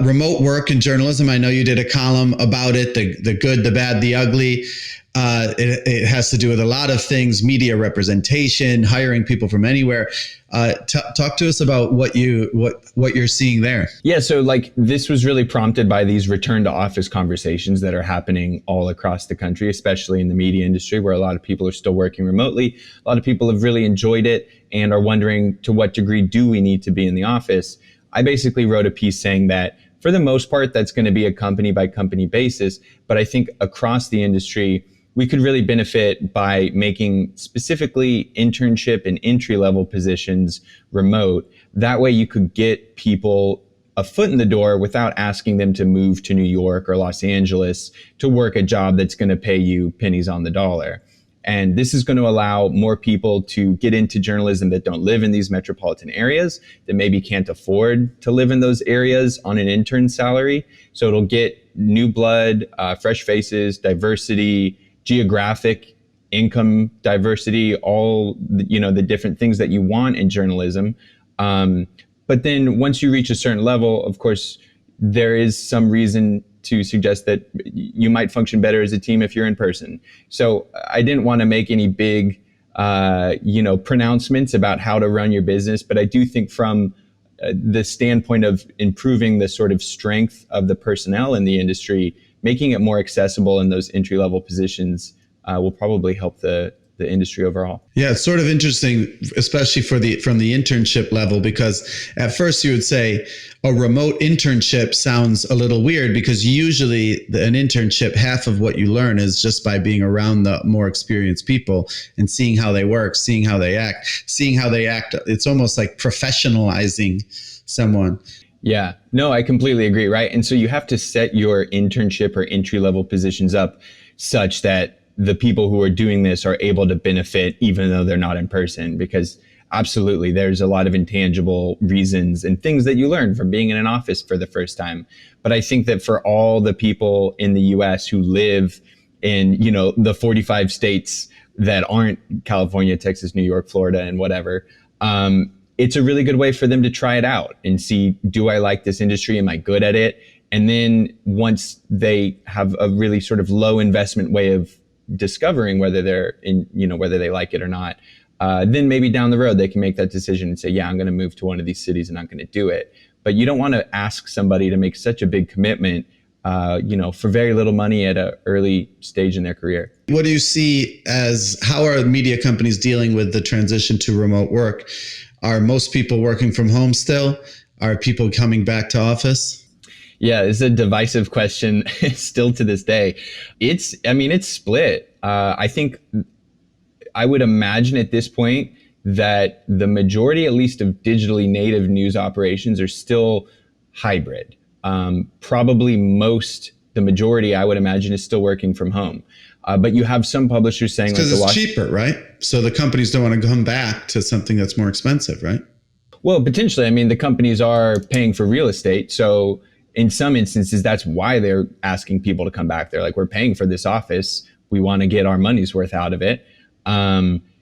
remote work in journalism. I know you did a column about it, the good, the bad, the ugly. It has to do with a lot of things, media representation, hiring people from anywhere. Talk to us about what you're seeing there. Yeah, so like this was really prompted by these return to office conversations that are happening all across the country, especially in the media industry where a lot of people are still working remotely. A lot of people have really enjoyed it and are wondering to what degree do we need to be in the office. I basically wrote a piece saying that for the most part, that's going to be a company by company basis. But I think across the industry, we could really benefit by making specifically internship and entry-level positions remote. That way you could get people a foot in the door without asking them to move to New York or Los Angeles to work a job that's going to pay you pennies on the dollar. And this is going to allow more people to get into journalism that don't live in these metropolitan areas, that maybe can't afford to live in those areas on an intern salary. So it'll get new blood, fresh faces, diversity, geographic income diversity, all the different things that you want in journalism. But then once you reach a certain level, of course, there is some reason to suggest that you might function better as a team if you're in person. So I didn't want to make any big, pronouncements about how to run your business, but I do think from the standpoint of improving the sort of strength of the personnel in the industry, making it more accessible in those entry-level positions will probably help the industry overall. Yeah, it's sort of interesting, especially from the internship level, because at first you would say a remote internship sounds a little weird because usually an internship, half of what you learn is just by being around the more experienced people and seeing how they work, seeing how they act. It's almost like professionalizing someone. Yeah, no, I completely agree, right? And so you have to set your internship or entry-level positions up such that the people who are doing this are able to benefit even though they're not in person, because absolutely there's a lot of intangible reasons and things that you learn from being in an office for the first time. But I think that for all the people in the US who live in, the 45 states that aren't California, Texas, New York, Florida, and whatever, it's a really good way for them to try it out and see, do I like this industry? Am I good at it? And then once they have a really sort of low investment way of discovering whether they're in, whether they like it or not, then maybe down the road they can make that decision and say, yeah, I'm going to move to one of these cities and I'm going to do it. But you don't want to ask somebody to make such a big commitment, for very little money at an early stage in their career. What do you see as, how are media companies dealing with the transition to remote work? Are most people working from home still? Are people coming back to office? Yeah, it's a divisive question still to this day. It's split. I think I would imagine at this point that the majority, at least of digitally native news operations, are still hybrid. Probably the majority, I would imagine, is still working from home. But you have some publishers saying, because it's cheaper, right? So the companies don't want to come back to something that's more expensive, right? Well, potentially. The companies are paying for real estate. So in some instances, that's why they're asking people to come back. They're like, we're paying for this office. We want to get our money's worth out of it.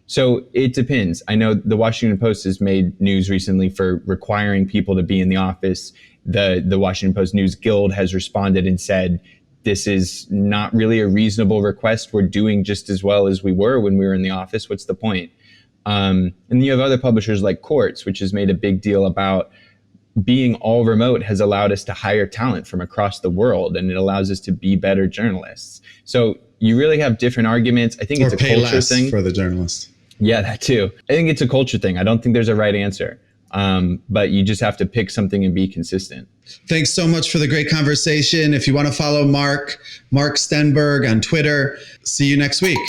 So it depends. I know the Washington Post has made news recently for requiring people to be in the office. The Washington Post News Guild has responded and said, this is not really a reasonable request. We're doing just as well as we were when we were in the office. What's the point? And you have other publishers like Quartz, which has made a big deal about being all remote has allowed us to hire talent from across the world, and it allows us to be better journalists. So you really have different arguments. I think it's a culture thing for the journalists. Yeah, that too. I think it's a culture thing. I don't think there's a right answer. But you just have to pick something and be consistent. Thanks so much for the great conversation. If you want to follow Mark Stenberg on Twitter, see you next week.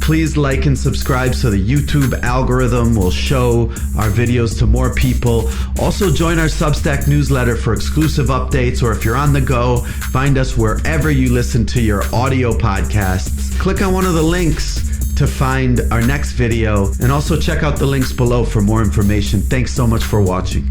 Please like and subscribe so the YouTube algorithm will show our videos to more people. Also join our Substack newsletter for exclusive updates, or if you're on the go, find us wherever you listen to your audio podcasts. Click on one of the links to find our next video, and also check out the links below for more information. Thanks so much for watching.